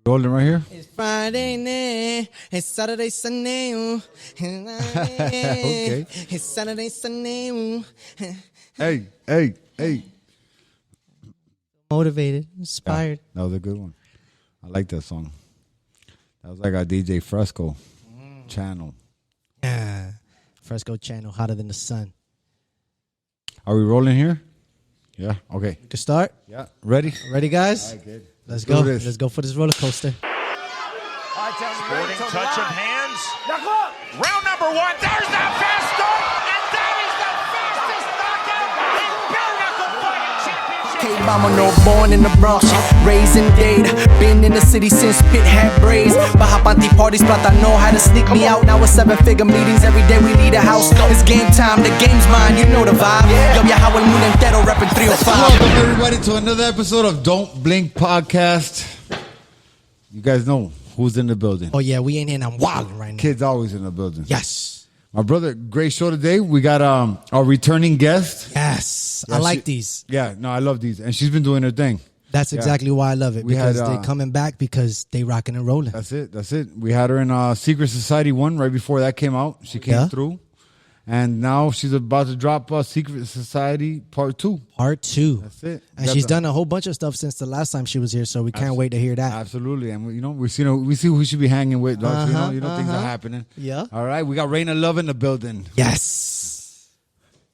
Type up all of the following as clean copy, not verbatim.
Rolling right here. It's Friday night. It's Saturday, Sunday. Okay. It's Saturday, Sunday. Hey. Motivated, inspired. Yeah, that was a good one. I like that song. That was like our DJ Fresco channel. Yeah. Fresco channel, hotter than the sun. Are we rolling here? Yeah. Okay. To start? Yeah. Ready? Ready, guys? All right, good. Let's go. Let's go for this roller coaster. Sporting touch of hands. Round number one. There's that fast start. And that is the fastest knockout in bare knuckle fighting championship. Hey, mama, no born in the Bronx, raised in Dade. Been in the city since Pit had braids. Bahapanti parties, but I know how to sneak me out. Now it's 7-figure meetings every day. We lead a house. It's game time. The game's mine. You know the vibe. Yo viajaba el mundo entero repping 305. Welcome everybody to another episode of Don't Blink Podcast. You guys know who's in the building. Oh, yeah, we ain't in. I'm wilding right now. Kids always in the building. Yes. My brother, great show today. We got our returning guest. Yes. Yeah, I like these. Yeah, no, I love these. And she's been doing her thing. That's exactly why I love it. We Because had, they coming back because they rocking and rolling. That's it. We had her in Secret Society 1 right before that came out. She came through. And now she's about to drop Secret Society Part 2. Part 2. That's it. And she's done a whole bunch of stuff since the last time she was here, so we can't wait to hear that. Absolutely. And we see who we should be hanging with. Dogs. Things are happening. Yeah. All right. We got Reyna Love in the building. Yes.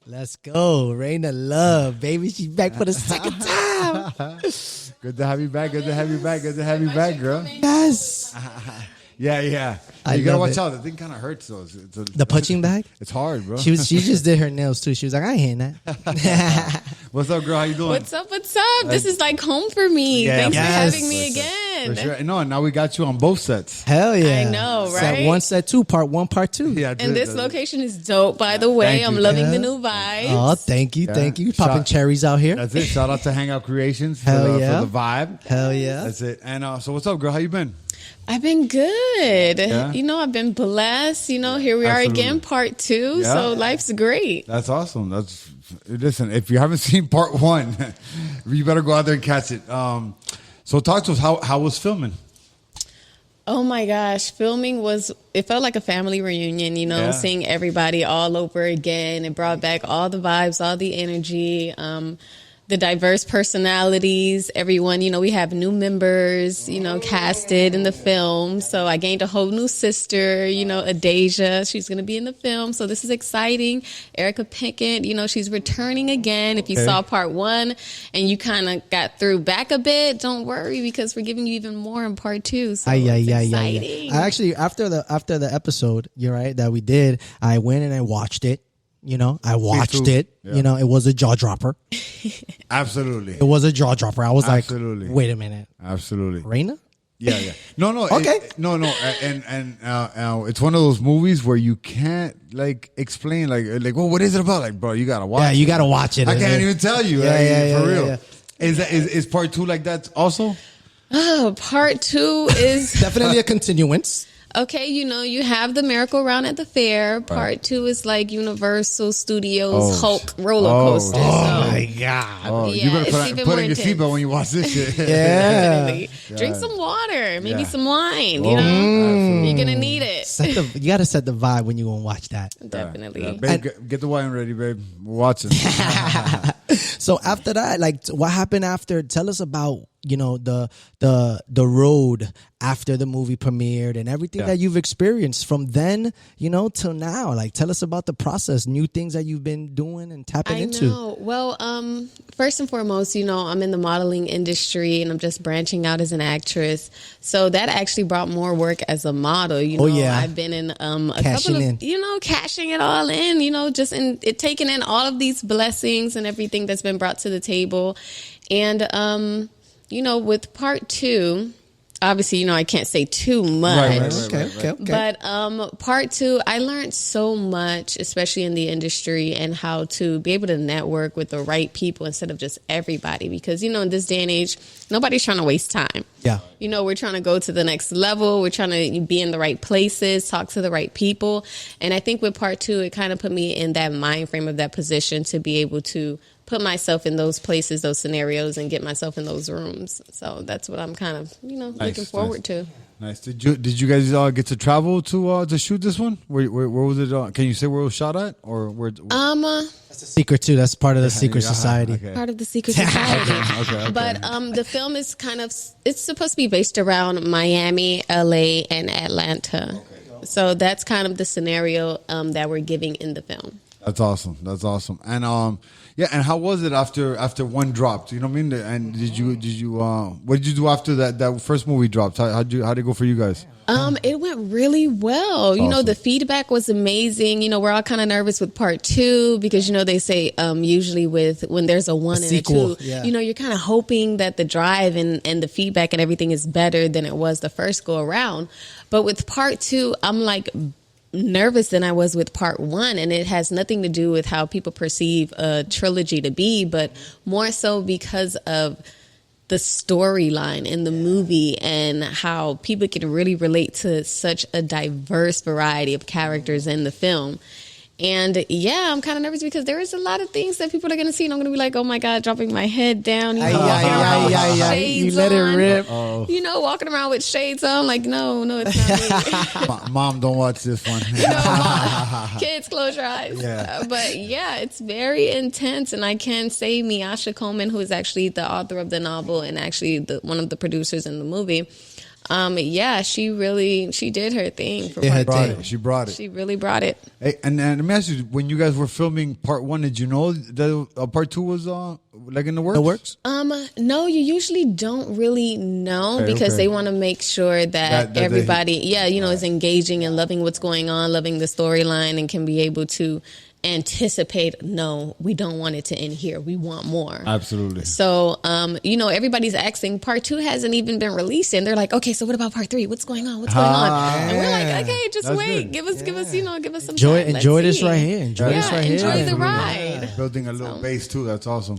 Let's go. Reyna Love, baby. She's back for the second time. Good to have you back. Good to have you back, girl. Yes. Yeah. I You gotta love watch it. out. The thing kind of hurts though. The punching bag? It's hard, bro. She just did her nails too. She was like, I ain't hitting that. What's up, girl? How you doing? What's up? This is like home for me. Yeah, Thanks yes. for having me again. For sure. No, now we got you on both sets. Hell yeah. I know, Set right? 1, set 2, part 1, part 2. Yeah. And this location is dope, by the way. Thank I'm you. loving the new vibes. Oh, thank you. Yeah. Thank you. Popping cherries out here. That's it. Shout out to Hangout Creations Hell for yeah. the vibe. Hell yeah. That's it. And so what's up, girl? How you been? I've been good. Yeah? I've been blessed. Here we are Absolutely. again, part 2. Yeah. So life's great. That's awesome. Listen, if you haven't seen part 1, you better go out there and catch it. So talk to us. How was filming? Oh my gosh, it felt like a family reunion, Yeah. seeing everybody all over again. It brought back all the vibes, all the energy, the diverse personalities, everyone, we have new members, casted in the film. So I gained a whole new sister, Adasia. She's going to be in the film. So this is exciting. Erica Pinkett, she's returning again. If you saw part 1 and you kind of got through back a bit, don't worry because we're giving you even more in part 2. So it's exciting. I actually, after the episode, you're right, that we did, I went and I watched it. I watched it. Yeah. It was a jaw dropper. Absolutely. It was a jaw dropper. I was Absolutely. like, wait a minute. Absolutely. Reyna? Yeah. No. Okay. No. And it's one of those movies where you can't explain well, what is it about? Bro, you gotta watch. Yeah, you gotta watch it. I can't even tell you. For real. Yeah. Is part 2 like that also? Oh, part 2 is Definitely a continuance. okay. You have the merry-go-round at the fair. Part 2 is like Universal Studios Hulk roller coaster. Oh, so, my God. Oh, yeah, you better it's put even on more your intense. seatbelt when you watch this shit. Definitely. Drink some water, maybe Yeah. some wine. Absolutely. You're gonna need it. You gotta set the vibe when you gonna watch that. Definitely. Yeah. Babe, get the wine ready, babe. We're watching. So after that, what happened after? Tell us about the road after the movie premiered and everything that you've experienced from then till now. Tell us about the process, new things that you've been doing and tapping into. I know. Well, first and foremost, I'm in the modeling industry and I'm just branching out as an actress. So that actually brought more work as a model. I've been in a Cashing couple of, in. Cashing it all in, just in it, taking in all of these blessings and everything that's been brought to the table. And, with part 2, obviously, I can't say too much. Okay. But part 2, I learned so much, especially in the industry, and how to be able to network with the right people instead of just everybody. Because, in this day and age, nobody's trying to waste time. Yeah. We're trying to go to the next level. We're trying to be in the right places, talk to the right people. And I think with part 2, it kind of put me in that mind frame of that position to be able to put myself in those places, those scenarios, and get myself in those rooms. So that's what I'm kind of, looking forward to. Nice. Did you guys get to travel to shoot this one? Where was it? Can you say where it was shot at, or where? That's a secret too. That's part of the secret society. Okay. Part of the secret society. Okay. But the film is it's supposed to be based around Miami, LA, and Atlanta. So that's kind of the scenario that we're giving in the film. That's awesome. And and how was it after one dropped? You know what I mean? And did you what did you do after that first movie dropped? How'd it go for you guys? It went really well. Awesome. The feedback was amazing. We're all kind of nervous with part 2 because, they say usually when there's a 1 and sequel, a 2, yeah. you're kind of hoping that the drive and the feedback and everything is better than it was the first go around. But with part 2, I'm like nervous than I was with part 1, and it has nothing to do with how people perceive a trilogy to be, but more so because of the storyline in the movie and how people can really relate to such a diverse variety of characters in the film. And yeah, I'm kind of nervous because there is a lot of things that people are going to see, and I'm going to be like, oh my God, dropping my head down. You let it rip. Walking around with shades on. Like, no, it's not me. Mom, don't watch this one. Mom, kids, close your eyes. Yeah. But yeah, it's very intense. And I can say Miasha Coleman, who is actually the author of the novel and actually one of the producers in the movie, she did her thing for part 2. She brought it. She really brought it. Hey, and let me ask you, when you guys were filming part 1, did you know that part 2 was in the works? The works? No, you usually don't really know because they want to make sure that everybody, is engaging and loving what's going on, loving the storyline, and can be able to anticipate, no, we don't want it to end here. We want more. Absolutely. So, everybody's asking, part 2 hasn't even been released, and they're like, okay, so what about part 3? What's going on? And we're like, okay, just That's wait. good. Give us some time. Enjoy this right here. Enjoy the ride. Building a little base too. That's awesome.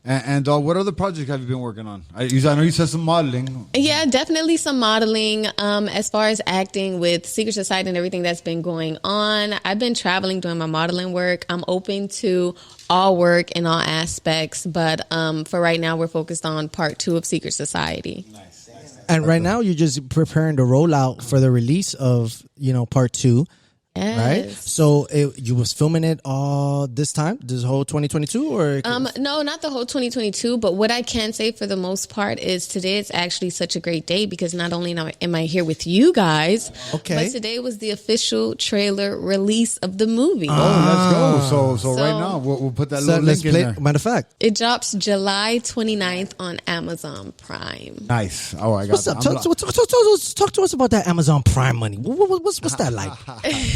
And what other projects have you been working on? I know you said some modeling. Yeah, definitely some modeling. As far as acting with Secret Society and everything that's been going on, I've been traveling doing my modeling work. I'm open to all work in all aspects, but for right now, we're focused on part 2 of Secret Society. Nice. And right now, you're just preparing to roll out for the release of part 2. Yes. Right? So you was filming it all this whole 2022, or no, not the whole 2022, but what I can say for the most part is today is actually such a great day because not only am I here with you guys, but today was the official trailer release of the movie. Oh, let's go. So right now we'll put that little link in there. Matter of fact, it drops July 29th on Amazon Prime. Nice. Oh, I got what's up? Talk to us about that Amazon Prime money. What's that like?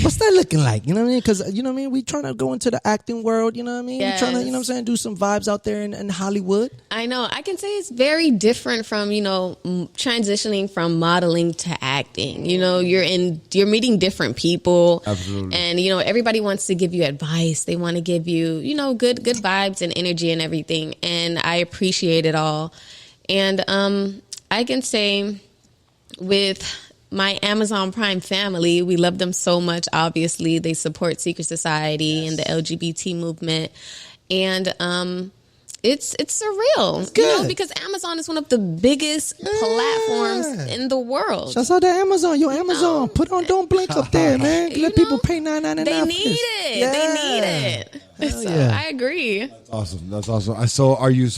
What's that looking like? You know what I mean? Because, we trying to go into the acting world, you know what I mean? Yes. We're trying to, do some vibes out there in Hollywood. I know. I can say it's very different from, transitioning from modeling to acting. You're meeting different people. Absolutely. And, everybody wants to give you advice. They want to give you, good vibes and energy and everything. And I appreciate it all. And I can say with my Amazon Prime family, we love them so much. Obviously, they support Secret Society and the LGBT movement, and it's surreal. Because Amazon is one of the biggest platforms in the world. Shouts out to Amazon, Amazon, put on Don't Blink up there, man. Let people pay $9.99. They need it. Yeah. They need it. So I agree. That's awesome. So are you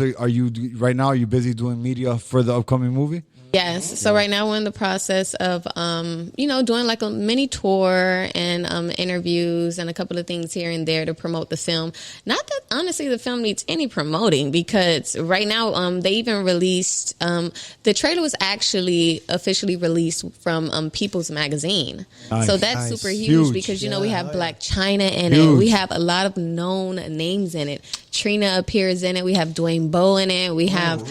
right now? Are you busy doing media for the upcoming movie? Yes. So right now we're in the process of, doing like a mini tour and interviews and a couple of things here and there to promote the film. Not that honestly the film needs any promoting because right now they even released the trailer was actually officially released from People's Magazine. Nice. So that's super huge because we have Black China in it. We have a lot of known names in it. Trina appears in it. We have Dwayne Bowe in it. We have,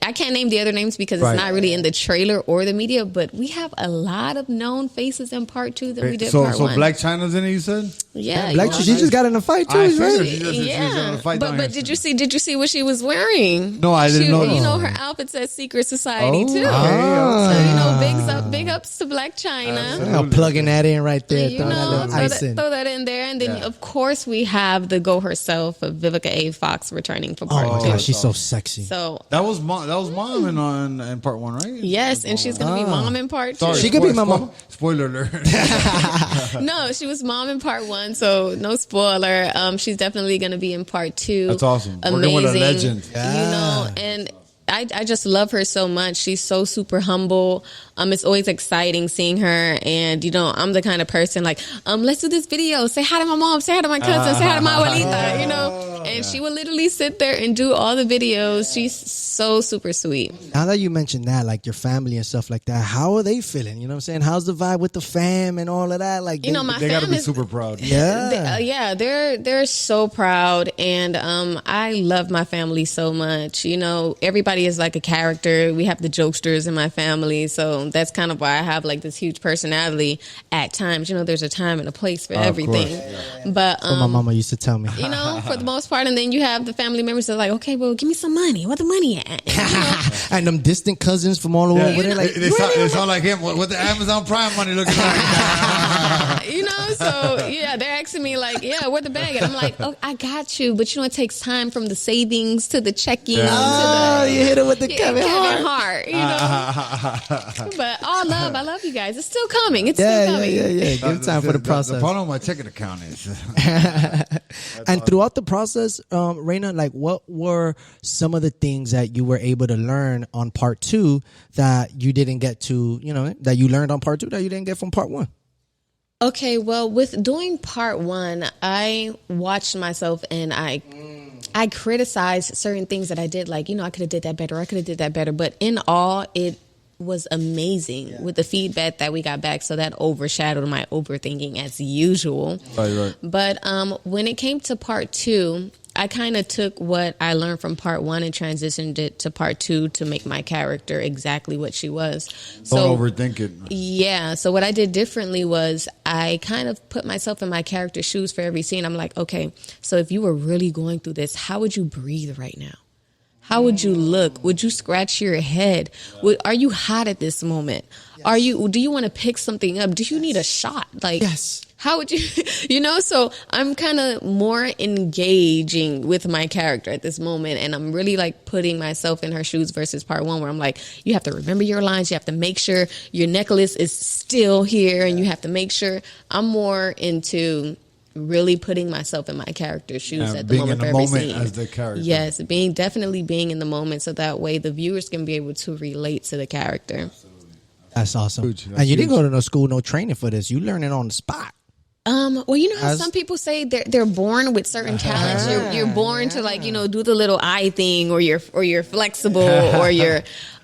I can't name the other names because it's not really in the trailer or the media, but we have a lot of known faces in part 2 that we did part 1. So Black China's in it, you said? Yeah. Black China, she just got in a fight too, right? But did you see what she was wearing? No, I didn't know. Her outfit says Secret Society too. Okay. So big ups to Black China. I'm plugging that in right there. You Throw that know, little ice in. throw that in there. And then, of course, we have the Go herself of Vivica A. Fox returning for part Oh, my 2. God, she's so sexy. So, That was mom in part 1, right? yes, and she's going to be mom in part 2. Sorry, She could be my mom. Spoiler alert. No, she was mom in part 1, so no spoiler. She's definitely going to be in part 2. That's awesome. Amazing. Working with a legend. You know, and I just love her so much. She's so super humble. It's always exciting seeing her. And, you know, I'm the kind of person like, let's do this video. Say hi to my mom. Say hi to my cousin. Say hi to my abuelita, you know. And she would literally sit there and do all the videos. She's so super sweet. Now that you mentioned that, like your family and stuff like that, how are they feeling? You know what I'm saying? How's the vibe with the fam and all of that? Like, You know, my They got to fam be is super proud. yeah. they're so proud, and I love my family so much. You know, everybody is like a character. We have the jokesters in my family, so that's kind of why I have like this huge personality at times. You know, there's a time and a place for everything. But What my mama used to tell me. you know, for the most part, and then you have the family members that are like, okay, well, give me some money. Where the money at? You know? And them distant cousins from all over there, like, They sound like him. What the Amazon Prime money looking like? You know, so yeah, they're asking me like, yeah, where the bag at? I'm like, oh, I got you, but you know, it takes time from the savings to the checking to the you hit it with the Kevin Kevin Hart. Hart, you know. But all love, I love you guys. It's still coming. It's Yeah, still coming. yeah. Give time for the process. The problem with my checking account is. And throughout the process, Reyna, like, what were some of the things that you were able to learn on part 2 that you didn't get to, you know, that you learned on part 2 that you didn't get from part 1? Okay, well, with doing part 1, I watched myself and I criticized certain things that I did, like, you know, I could have did that better. I could have did that better. But in all, it was amazing with the feedback that we got back. So that overshadowed my overthinking as usual. Right. But when it came to part 2, I kind of took what I learned from part 1 and transitioned it to part 2 to make my character exactly what she was. Don't overthink it. Yeah. So what I did differently was I kind of put myself in my character's shoes for every scene. I'm like, okay, so if you were really going through this, how would you breathe right now? How would you look? Would you scratch your head? Are you hot at this moment? Yes. Do you want to pick something up? Do you need a shot? Like, yes. How would you, you know? So I'm kind of more engaging with my character at this moment. And I'm really like putting myself in her shoes versus part 1 where I'm like, you have to remember your lines. You have to make sure your necklace is still here. And you have to make sure. I'm more into really putting myself in my character's shoes at the moment for every scene. As the character. Yes, definitely being in the moment, so that way the viewers can be able to relate to the character. That's awesome. Huge. And you didn't go to no school, no training for this. You learn it on the spot. Well, you know how some people say they're born with certain talents. You're born to, like, you know, do the little eye thing, or you're flexible, or you're.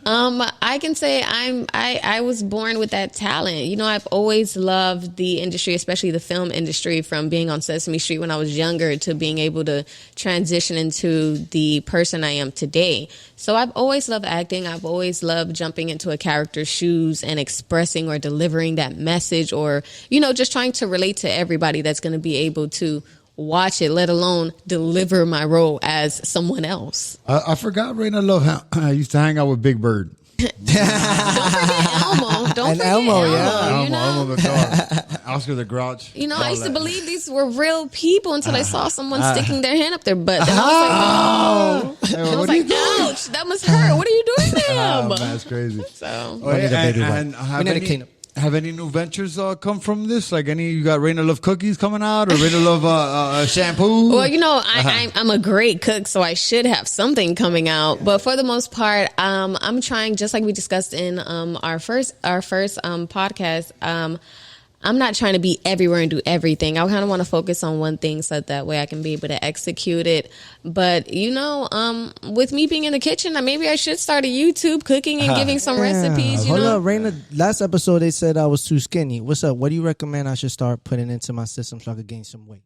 I can say I was born with that talent. You know, I've always loved the industry, especially the film industry, from being on Sesame Street when I was younger to being able to transition into the person I am today. So I've always loved acting. I've always loved jumping into a character's shoes and expressing or delivering that message, or, you know, just trying to relate to everybody that's going to be able to watch it, let alone deliver my role as someone else. I forgot, Reyna, love how I used to hang out with Big Bird. Don't forget Elmo. Don't forget Elmo, Elmo. yeah. You know? Elmo the dog. Oscar the Grouch. You know, all I used to that. believe these were real people until I saw someone sticking their hand up their butt. Then I was like, Hey, I was what are like, you doing? ouch, that must hurt. What are you doing to him? Oh, man, that's crazy. So, Oh, yeah, need a baby and wipe. We need to clean up. have any new ventures come from this? Like you got Reyna Love cookies coming out, or Reyna Love shampoo? well, you know, I'm a great cook, so I should have something coming out. But for the most part, I'm trying, just like we discussed in our first podcast. I'm not trying to be everywhere and do everything. I kind of want to focus on one thing so that way I can be able to execute it. But, you know, with me being in the kitchen, maybe I should start a YouTube cooking and giving some recipes, you Hold know. up, Reyna. Last episode, they said I was too skinny. What's up? What do you recommend I should start putting into my system so I could gain some weight?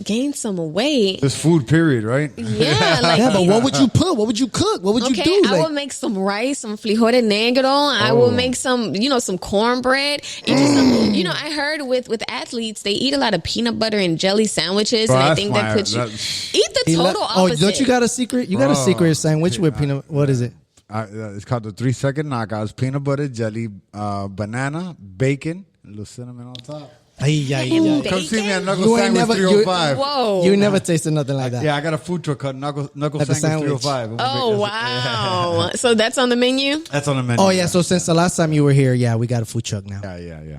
Gain some weight. This food period, right? Yeah, like, Yeah, but what would you put? What would you cook? What would you do? I will make some rice, some frijoles negro. I will make some, you know, some cornbread. And just some, you know, I heard with athletes, they eat a lot of peanut butter and jelly sandwiches, Bro, and I that's think that fire. puts you That- eat the total opposite. don't you got a secret? You got a secret sandwich with peanut. What is it? It's called the 3-second knockouts. Peanut butter, jelly, banana, bacon, a little cinnamon on top. Ay, ay, And ay. Come see me at bacon? Knuckle You ain't Sandwich never- 305. Whoa. You never tasted nothing like that. Yeah, I got a food truck called Knuckle At the Sandwich sandwich. 305. Oh, wow. So that's on the menu? That's on the menu. Oh yeah. So since the last time you were here, yeah, we got a food truck now. Yeah.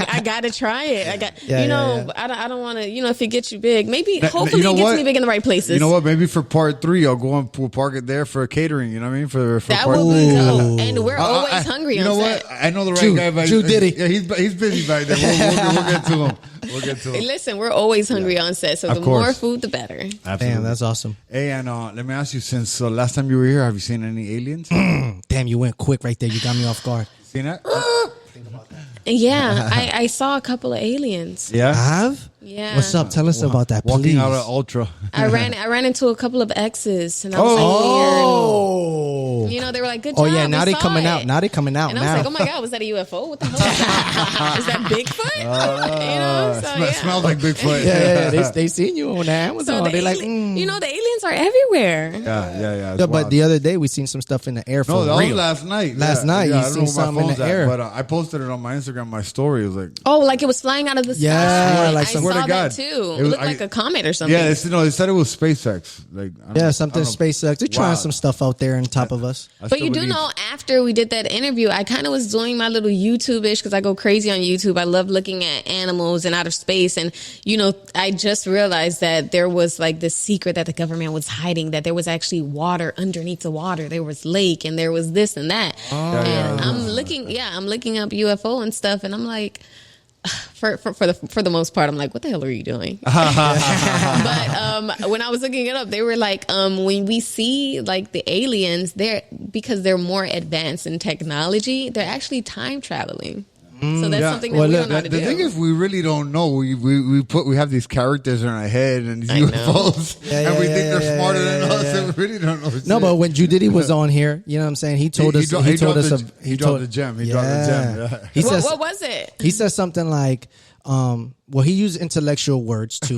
I got to try it. Yeah, I don't want to, if it gets you big, maybe, That- hopefully you know it gets what? me big in the right places. You know what? Maybe for part 3, I'll go and we'll park it there for catering. You know what I mean? For That part would 3. be dope. And we're always hungry You know on what? set. I know the right Drew- guy. But Drew Diddy. Yeah, he's busy back there. We'll get to him. We'll get to Hey, him. listen, we're always hungry on set, so Of the course. more food, the better. Absolutely. Damn, that's awesome. Hey, and let me ask you, since last time you were here, have you seen any aliens? Damn, you went quick right there. You got me off guard. Seen that? Yeah, I saw a couple of aliens. Yeah. Have? Yeah. What's up? Tell us about that, Walking please. out of Ultra. I ran into a couple of exes, and I was like, Oh. weird. They were like, good job. Oh yeah, now we they saw coming it. out. Now they coming out And I now. was like, oh my God, was that a UFO? What the hell is that? Is that Bigfoot? So, yeah. Smells like Bigfoot. yeah. They seen you on So Amazon. the They like, the aliens are everywhere. Yeah. it's But wild. the other day we seen some stuff in the air for No, that was real. last night. Last night, you I don't seen know where my something in phone's the at, air. but I posted it on my Instagram. My story. It was like, Oh, like it was flying out of the sky. Yeah, like I some- saw Swear to that God. too. It It was- looked like a comet or something. yeah, they said it was SpaceX. Like, I don't know- Yeah, something I don't know. SpaceX. They're trying Wow. some stuff out there on top of us. I But still you do believe. know, after we did that interview, I kind of was doing my little YouTube-ish because I go crazy on YouTube. I love looking at animals and outer space. And, I just realized that there was like this secret that the government was hiding, that there was actually water underneath the water. There was lake and there was this and that. And I'm looking up UFO and stuff. And I'm like, for the most part, I'm like, what the hell are you doing? But when I was looking it up, they were like, when we see like the aliens, because they're more advanced in technology, they're actually time traveling. So that's something that Well, we look, don't know how to the do. thing is, we really don't know. We have these characters in our head and these I know. UFOs, Yeah, and we yeah, think they're yeah, smarter yeah, than us, yeah. and we really don't know. No, shit. but when Judity was on here, you know what I'm saying? He told us. He told dropped us. the- he dropped the gem. He dropped the gem, yeah. He says. what was it? He says something like, well, he used intellectual words too.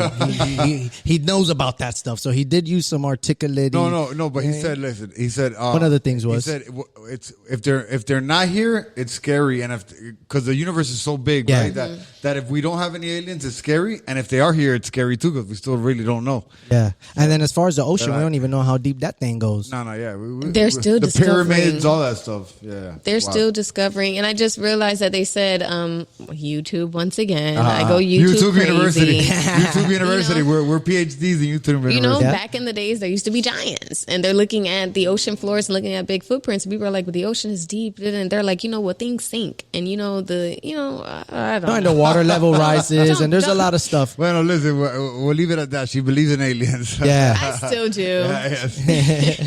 He knows about that stuff, so he did use some articulating. No. But he said, listen. He said One of the things was- he said it's if they're not here, it's scary, and because the universe is so big, Yeah. right? That if we don't have any aliens, it's scary, and if they are here, it's scary too, because we still really don't know. Yeah, and then as far as the ocean, Yeah. we don't even know how deep that thing goes. No, yeah. They're still the discovering. pyramids, all that stuff. Yeah, They're Wow. still discovering, and I just realized that they said YouTube once again. I go YouTube crazy. University. YouTube University. You know? We're PhDs in YouTube University. Back in the days, there used to be giants, and they're looking at the ocean floors and looking at big footprints. And people are like, "Well, the ocean is deep," and they're like, things sink, and I don't And the know. water level rises, and there's a Don't- lot of stuff. Well, no, listen, we'll leave it at that. She believes in aliens. Yeah. I still do. Yes.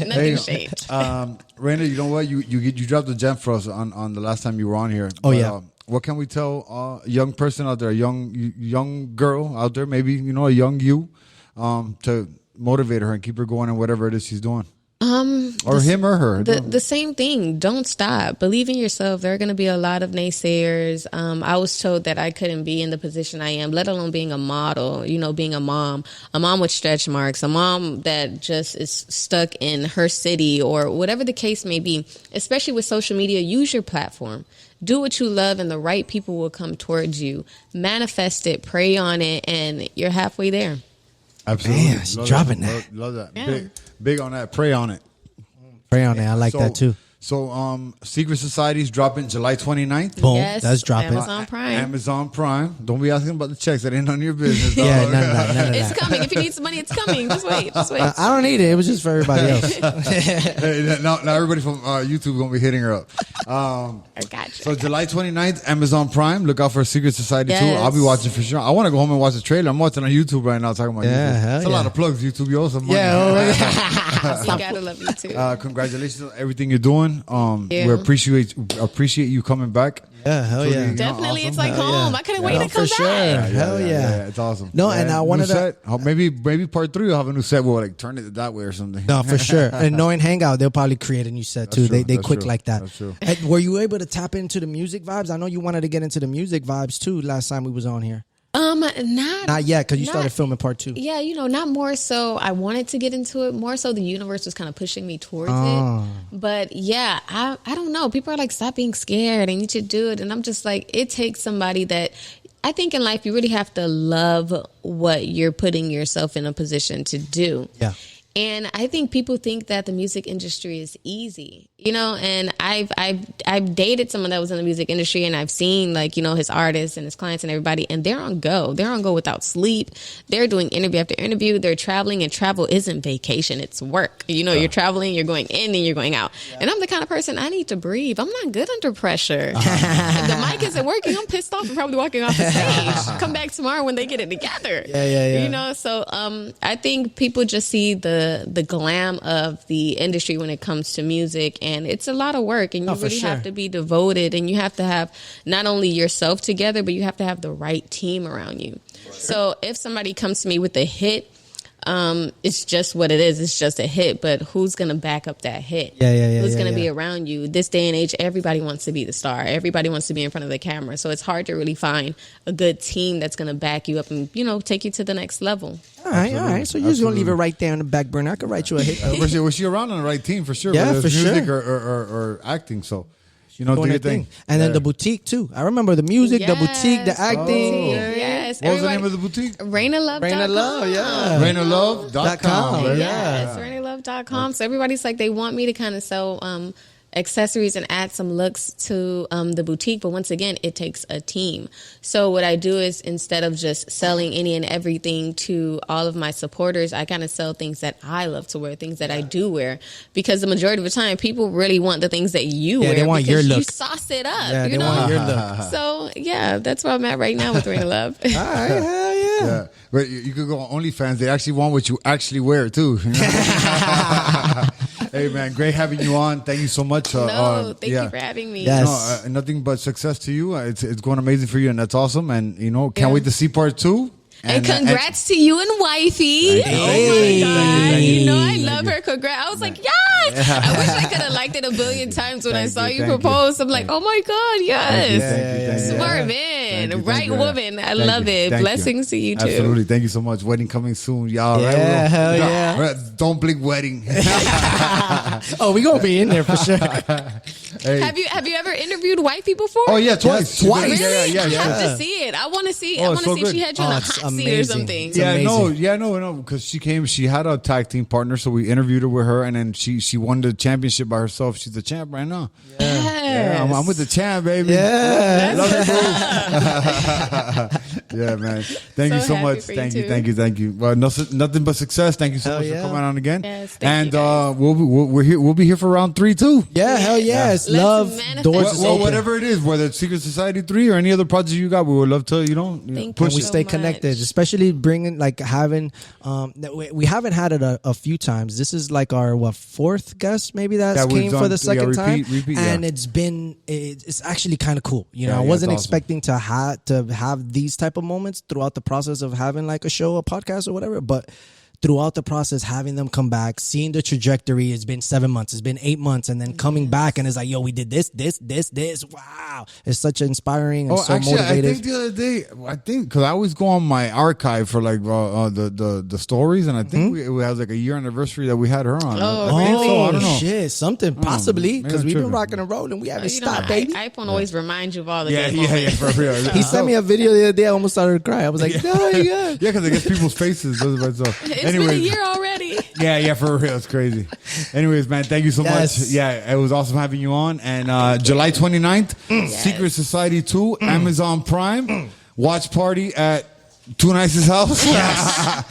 Nothing changed. Reyna, you know what? You dropped a gem for us on the last time you were on here. Oh, yeah. What can we tell a young person out there, a young girl out there, maybe a young you, to motivate her and keep her going in whatever it is she's doing, or him or her? The same thing. Don't stop. Believe in yourself. There are going to be a lot of naysayers. I was told that I couldn't be in the position I am, let alone being a model, being a mom with stretch marks, a mom that just is stuck in her city or whatever the case may be, especially with social media. Use your platform. Do what you love and the right people will come towards you. Manifest it, pray on it, and you're halfway there. Absolutely. Man, she's dropping that. Love that. Yeah. Big on that. Pray on it. Pray on it. I like that too. So, Secret Society's dropping July 29th. Boom. Yes, That's dropping. Amazon Prime. Amazon Prime. Don't be asking about the checks. That ain't none of your business. Yeah, dog. none of that. It's coming. If you need some money, it's coming. Just wait. I don't need it. It was just for everybody else. Hey, now everybody from YouTube going to be hitting her up. I got you. So July 29th, Amazon Prime. Look out for Secret Society too. Yes. I'll be watching for sure. I want to go home and watch the trailer. I'm watching on YouTube right now talking about Yeah, YouTube. hell It's a yeah. lot of plugs, YouTube. You owe some money. You gotta love you too. Congratulations on everything you're doing. Yeah. We appreciate you coming back. Yeah, hell Truly, yeah. Definitely, awesome. it's like Hell home. yeah. I couldn't Yeah. wait No, to come for sure. back. Hell yeah. It's awesome. No, and I new wanted to- set. Maybe part 3 will have a new set. We'll like turn it that way or something. No, for sure. And knowing Hangout, they'll probably create a new set too. That's true. They That's quick true. like that. That's true. And were you able to tap into the music vibes? I know you wanted to get into the music vibes too last time we was on here. Not yet, because you started filming part 2. Yeah, not more so I wanted to get into it. More so the universe was kind of pushing me towards it. But yeah, I don't know. People are like, stop being scared and you should do it. And I'm just like, it takes somebody that... I think in life you really have to love what you're putting yourself in a position to do. Yeah. And I think people think that the music industry is easy, and I've dated someone that was in the music industry, and I've seen his artists and his clients and everybody, and they're on go. They're on go without sleep. They're doing interview after interview. They're traveling, and travel isn't vacation. It's work. You're traveling, you're going in and you're going out. Yeah. And I'm the kind of person, I need to breathe. I'm not good under pressure. If the mic isn't working, I'm pissed off and probably walking off the stage. Come back tomorrow when they get it together. Yeah. So I think people just see the glam of the industry when it comes to music, and it's a lot of work, and you really have to be devoted, and you have to have not only yourself together, but you have to have the right team around you. So if somebody comes to me with a hit, it's just what it is. It's just a hit, but who's going to back up that hit? Who's going to be around you? This day and age, everybody wants to be the star. Everybody wants to be in front of the camera. So it's hard to really find a good team that's going to back you up and, take you to the next level. All right. So you're just going to leave it right there on the back burner. I could write you a hit. Was she around on the right team for sure? Yeah, whether it's for music sure. or acting. So, do Doing your her thing. And then the boutique, too. I remember the music, the boutique, the acting. Yes. What was the name of the boutique? ReynaLove.com. Reyna Love, yeah. ReynaLove.com. Yes, ReynaLove.com. So everybody's like, they want me to kind of sell accessories and add some looks to the boutique. But once again, it takes a team. So what I do is, instead of just selling any and everything to all of my supporters, I kind of sell things that I love to wear, things that I do wear. Because the majority of the time, people really want the things that you wear. They want your look. You sauce it up. Yeah, they want your look. So yeah, that's where I'm at right now with Reyna Love. All right, hell yeah. Yeah, but you could go on OnlyFans. They actually want what you actually wear too. Hey man, great having you on. Thank you so much. Thank you for having me. Yes. Nothing but success to you. It's going amazing for you, and that's awesome. And can't wait to see part 2. And congrats to you and wifey. Thank you. Oh my God. I love her. Congrats. I was like, yes. I wish I could have liked it a billion times when I saw you propose. I'm like, oh my God, yes. Smart man. Right woman. I love it. Blessings to you too. Absolutely. Thank you so much. Wedding coming soon, y'all. Yeah, right? hell yeah. Don't blink wedding. Oh, we gonna be in there for sure. Hey. Have you ever interviewed wifey before? Oh yeah, twice. Twice. Really? Yeah. I have to see it. I want to see. I Oh, want to so see if good. she had you in a it's hot seat or amazing. something. It's Yeah, amazing. no, because she had a tag team partner, so we interviewed her with her, and then she won the championship by herself. She's the champ right now. Yeah, I'm with the champ, baby. Yeah. Love you, boo. Yeah, man. Thank you so happy much. for you Thank you. Well, nothing but success. Thank you so much for coming on again. Yes, and thank you guys. we're here. We'll be here for round 3 too. Yeah, hell yes. Let's Love manifest. doors is Well, open. whatever it is, whether it's Secret Society 3 or any other project you got, we would love to, Thank push you We it. so stay much. connected, especially bringing having. We haven't had it a few times. This is like our 4th guest maybe that's Yeah, we've came for done- the second time, repeat, and yeah. it's actually kind of cool. Yeah, I wasn't it's awesome. expecting to have these type of moments throughout the process of having like a show, a podcast, or whatever, but. Throughout the process, having them come back, seeing the trajectory, it's been 7 months, it's been 8 months, and then coming back and it's like, yo, we did this. Wow. It's such inspiring and so actually, motivative. I think the other day, because I always go on my archive for like the stories, and I think it has like a year anniversary that we had her on. Oh, I think really? so. I don't know. Shit, something possibly maybe because I'm we've been tripping. rocking and rolling. We haven't stopped, baby. iPhone always reminds you of all the Yeah, good moments. for real. He sent me a video the other day. I almost started to cry. I was like, "No, my God." Yeah, because it gets people's faces. So. It's been a Anyways, year already. Yeah, for real. It's crazy. Anyways, man, thank you so Yes. much. Yeah, it was awesome having you on. And July 29th, Secret Society 2, Amazon Prime, watch party at Too Nice's house.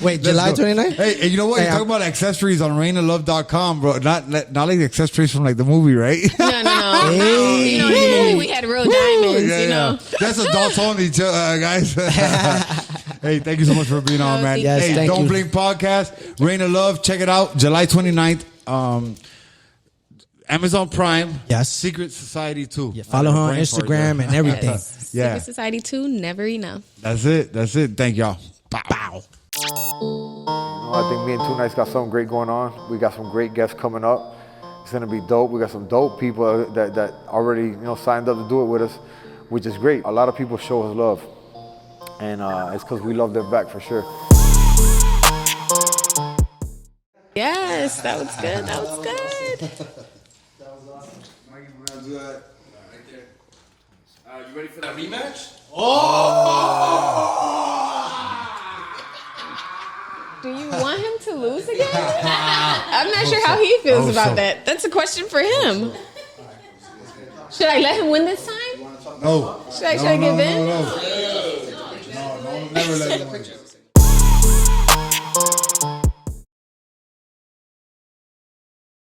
Wait, Let's July go. 29th? Hey, and you know what? Hey, You're talking about accessories on ReynaLove.com, bro. Not like the accessories from like the movie, right? No. Hey. In the movie we had real diamonds, Yeah. That's adults only, guys. Hey, thank you so much for being on, man. Yes, hey, thank Don't you. Blink Podcast, Reyna Love, check it out. July 29th. Amazon Prime. Yes. Secret Society 2. Yeah, follow her on Brain fart, Instagram and everything. Yeah. Secret Society 2, never enough. That's it. Thank y'all. Bow. I think me and Too Nice got something great going on. We got some great guests coming up. It's gonna be dope. We got some dope people that already signed up to do it with us, which is great. A lot of people show us love. And it's because we love them back for sure. Yes, that was good. That was good. That was awesome. Mikey, we're gonna do that right there. You ready for that rematch? Do you want him to lose again? I'm not sure how he feels about that. That's a question for him. Should I let him win this time? No. Should I give in? No, never let him win.